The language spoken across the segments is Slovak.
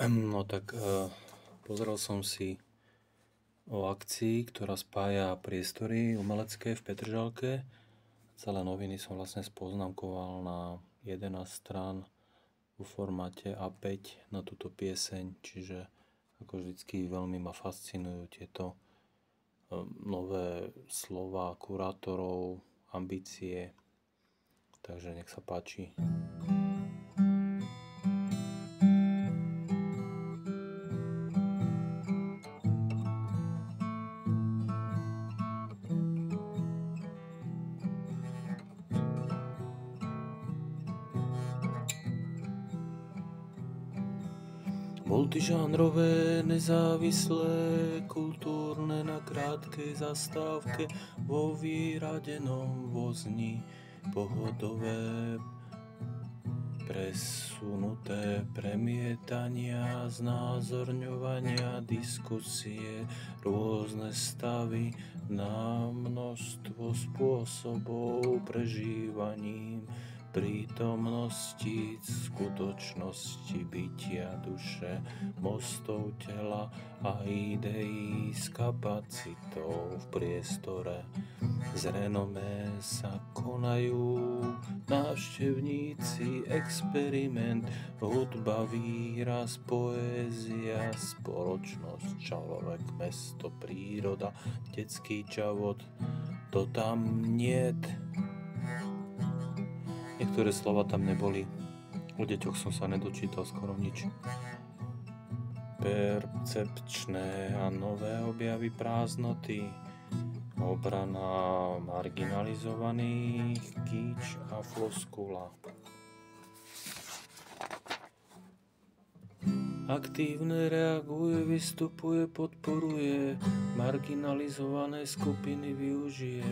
No tak pozrel som si o akcii, ktorá spája priestory umelecké v Petržalke. Celé noviny som vlastne spoznámkoval na 11 strán vo formáte A5 na túto pieseň, čiže ako vždycky veľmi ma fascinujú tieto nové slova kurátorov, ambície, takže nech sa páči. Multižánrové, nezávislé, kultúrne na krátkej zastávke, vo vyradenom vozni, pohodové, presunuté premietania, znázorňovania, diskusie, rôzne stavy na množstvo spôsobov prežívaním, prítomnosti, skutočnosti bytia duše, mostov tela a ideí s kapacitou v priestore. Z renomé sa konajú návštevníci, experiment, hudba, výraz, poézia, spoločnosť, človek, mesto, príroda, detský čavot, to tam niet. Niektoré slova tam neboli. O deťoch som sa nedočítal skoro nič. Percepčné a nové objavy prázdnoty, obrana marginalizovaných, kýč a floskula. Aktívne reaguje, vystupuje, podporuje, marginalizované skupiny využije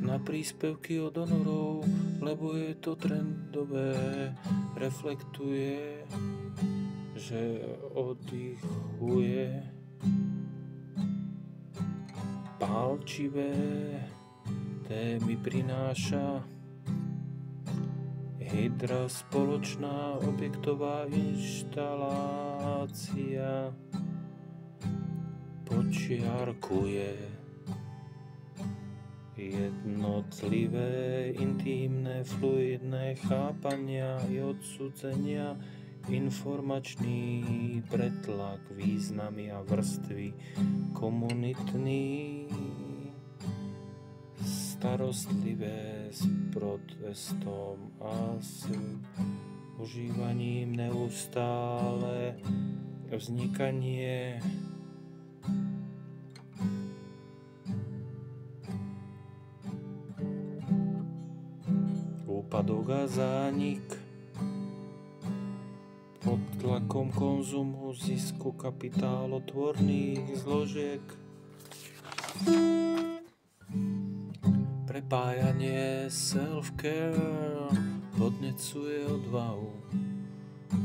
na príspevky od donorov, lebo je to trendové, reflektuje, že oddychuje, pálčivé témy prináša, hydra, spoločná objektová inštalácia, počiarkuje jednotlivé, intímne, fluidné chápania i odsudzenia, informačný pretlak, významy a vrstvy, komunitný, starostlivé s protestom a s užívaním, neustále vznikanie úpadok a zánik pod tlakom konzumu, zisku kapitálotvorných zložiek, prepájanie self-care podnecuje odvahu,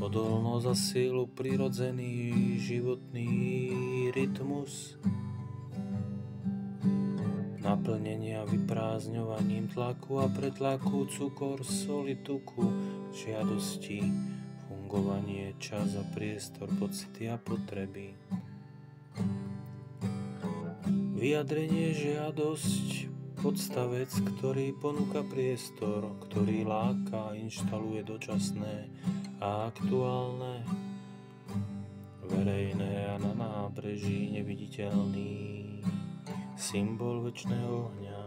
odolnosť a sílu, prirodzený životný rytmus, naplnenia vyprázdňovaním tlaku a pretlaku, cukor, soli, tuku, žiadosti, fungovanie, čas a priestor, pocity a potreby. Vyjadrenie, žiadosť, podstavec, ktorý ponúka priestor, ktorý láka, inštaluje dočasné a aktuálne, verejné a na nábreží neviditeľný symbol večného ohňa.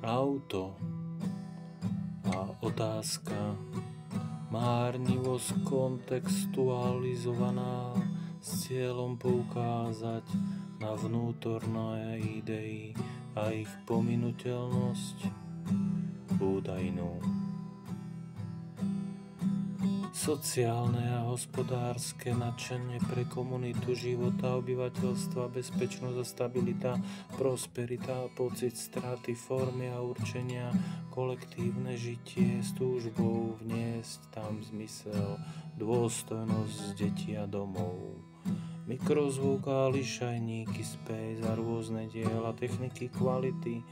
Auto a otázka, márnivosť kontextualizovaná s cieľom poukázať na vnútorné idei a ich pominuteľnosť údajnú. Sociálne a hospodárske nadšenie pre komunitu života, obyvateľstva, bezpečnosť a stabilita, prosperita a pocit straty formy a určenia, kolektívne žitie s túžbou vniesť tam zmysel, dôstojnosť z detí a domov. Mikrozvuk a lišajníky, space a rôzne diela, techniky, kvality,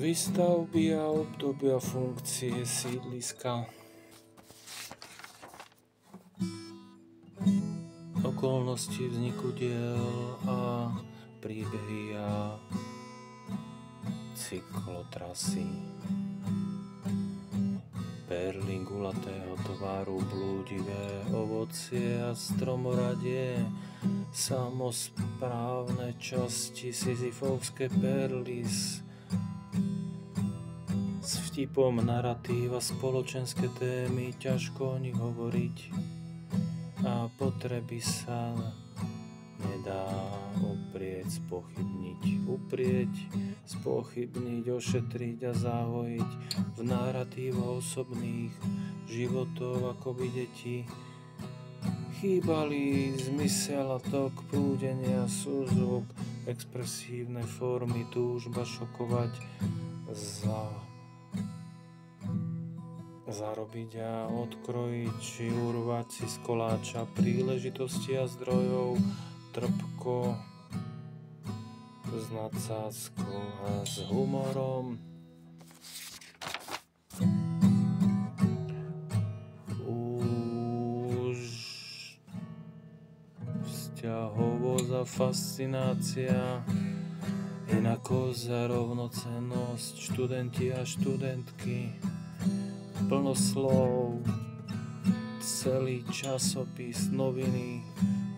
Výstavby a obdobia funkcie sídliska. Okolnosti vzniku diel a príbehy a cyklotrasy. Perly gulatého tvaru, blúdivé ovocie a stromoradie, samosprávne časti, sisyfovské perly s vtipom narratíva, spoločenské témy, ťažko o nich hovoriť a potreby sa nedá uprieť, spochybniť, ošetriť a zahojiť v narratívoch osobných životov, ako by deti chýbali zmysel a tok prúdenia, súzvuk, expresívne formy, túžba šokovať, zarobiť a odkrojiť či urvať si z koláča príležitosti a zdrojov, trpko s nadsázkou a s humorom. Už vzťahovosť a fascinácia, inakosť a rovnocennosť, študenti a študentky, plno slov, celý časopis, noviny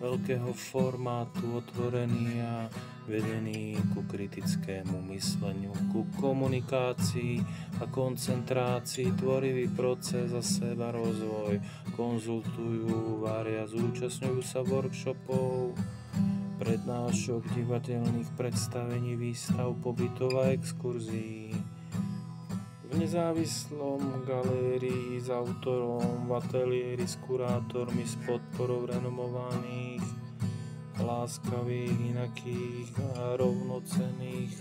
veľkého formátu, otvorený a vedený ku kritickému mysleniu, ku komunikácii a koncentrácii, tvorivý proces a seba rozvoj, konzultujú, varia, zúčastňujú sa workshopov, prednášok, divadelných predstavení, výstav, pobytov a exkurzií. V nezávislom galérii s autorom, v ateliéri s kurátormi, s podporou renomovaných, láskavých, inakých a rovnocenných.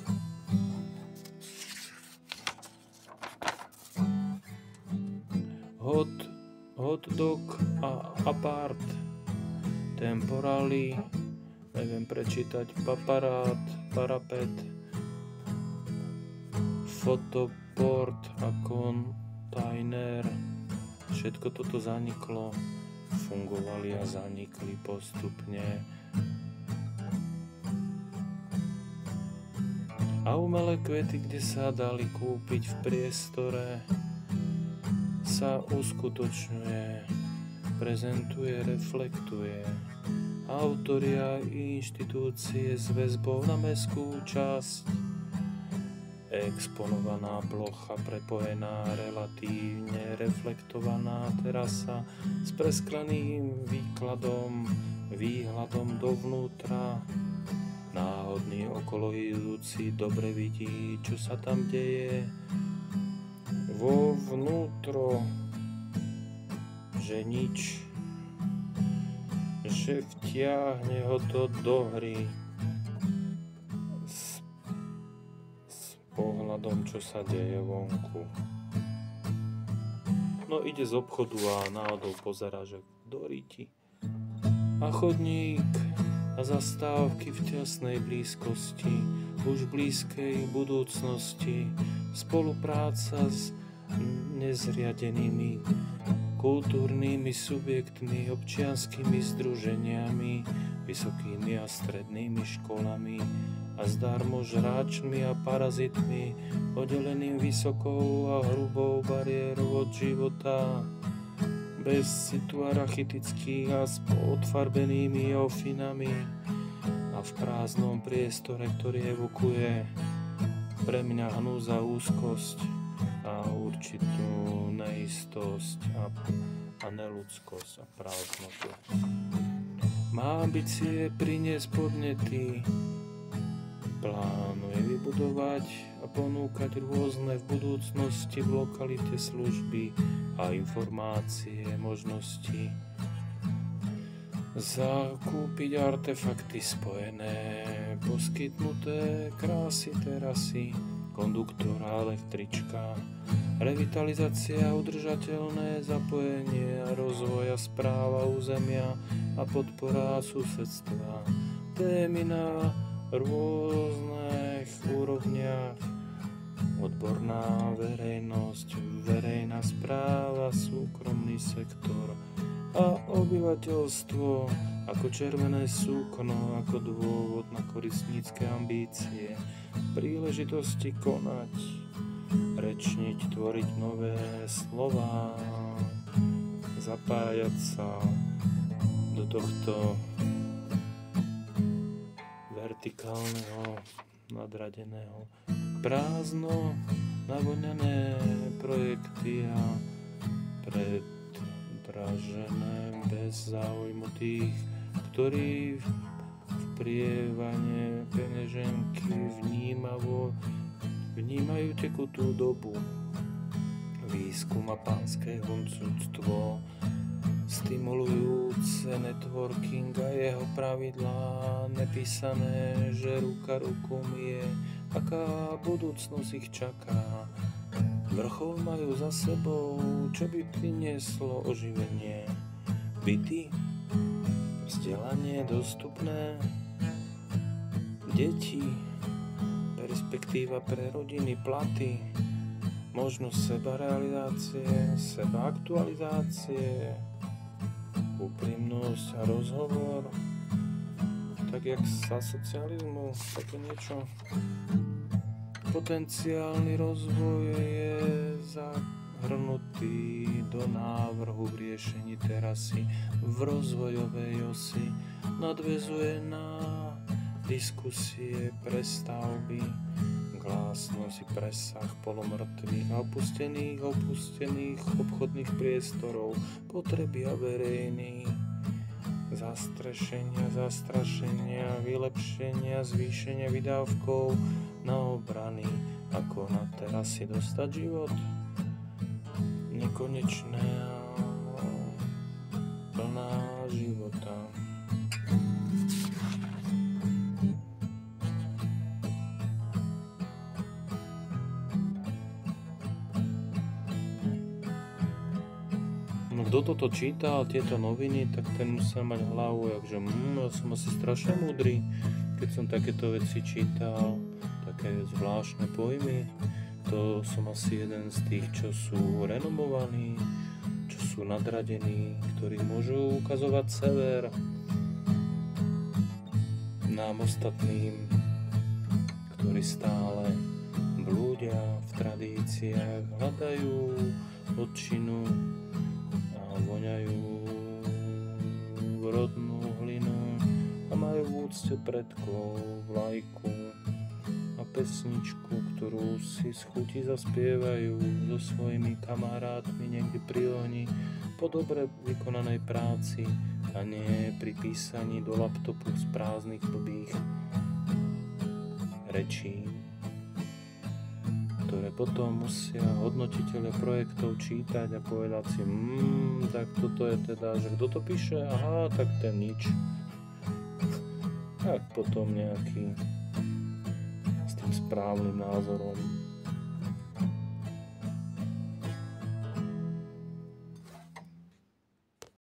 Hot dog a apart, temporally, neviem prečítať, paparát, parapet, fotoport a kontajner. Všetko toto zaniklo, fungovali a zanikli postupne. A umelé kvety, kde sa dali kúpiť v priestore, sa uskutočňuje, prezentuje, reflektuje. Autori a inštitúcie s väzbou na mestskú časť, exponovaná plocha, prepojená, relatívne reflektovaná terasa s preskleným výhľadom dovnútra. Náhodný okolo idúci dobre vidí, čo sa tam deje vo vnútro, že nič, že vtiahne ho to do hry s pohľadom, čo sa deje vonku. No ide z obchodu a náhodou pozerá, že do ríti. A chodník a zastávky v tesnej blízkosti, už blízkej budúcnosti, spolupráca s nezriadenými kultúrnymi subjektmi, občianskými združeniami, vysokými a strednými školami a zdarmo žráčmi a parazitmi, oddeleným vysokou a hrubou bariérou od života, bez citu arachitických a s odfarbenými ofinami a v prázdnom priestore, ktorý evokuje pre mňa hnúza, úzkosť a určitú neistosť a neľudskosť a prázdnotu. Má ambície priniesť podnety, plánuje vybudovať a ponúkať rôzne v budúcnosti v lokalite služby a informácie, možnosti, zakúpiť artefakty spojené, poskytnuté krásy, terasy, konduktora, električka, revitalizácia, udržateľné zapojenie a rozvoja, správa územia a podpora susedstva, témy na rôznych úrovniach, odborná verejnosť, verejná správa, súkromný sektor a obyvateľstvo ako červené súkno, ako dôvod na koristnícke ambície, príležitosti konať, rečniť, tvoriť nové slová, zapájať sa do tohto vertikálneho, nadradeného, prázdno navoňané projekty a predražené bez záujmu tých, ktorí v prievane peňaženky vnímajú tekutú dobu. Výskum a pánske huncúctvo, stimulujúce networking a jeho pravidlá nepísané, že ruka ruku mie, aká budúcnosť ich čaká. Vrchol majú za sebou, čo by prinieslo oživenie. Byty, vzdelanie dostupné, deti, perspektíva pre rodiny, platy, možnosť sebarealizácie, sebaaktualizácie, úprimnosť a rozhovor, tak jak za socializmu, také niečo. Potenciálny rozvoj je zahrnutý do návrhu v riešení terasy v rozvojovej osi, nadväzuje na diskusie, prestavby, glásnosť, presah polomrtvých a opustených obchodných priestorov, potreby a verejných, zastrašenia, vylepšenia, zvýšenia výdavkov na obrany, ako na terasy dostať život, nekonečné a plná života. No, kto toto čítal, tieto noviny, tak ten musel mať hlavu, jakže ja som asi strašne múdry, keď som takéto veci čítal, také zvláštne pojmy. To som asi jeden z tých, čo sú renomovaní, čo sú nadradení, ktorí môžu ukazovať sever nám ostatným, ktorí stále blúdia v tradíciách, hľadajú odčinu a voňajú rodnú hlinu a majú v úcte predkov vlajku a pesničku, ktorú si z chuti zaspievajú so svojimi kamarátmi niekde pri ohni po dobre vykonanej práci a nie pri písaní do laptopu z prázdnych blbých rečí, ktoré potom musia hodnotitelia projektov čítať a povedať si, tak toto je teda, že kto to píše, aha, tak ten nič. Tak potom nejaký s tým správnym názorom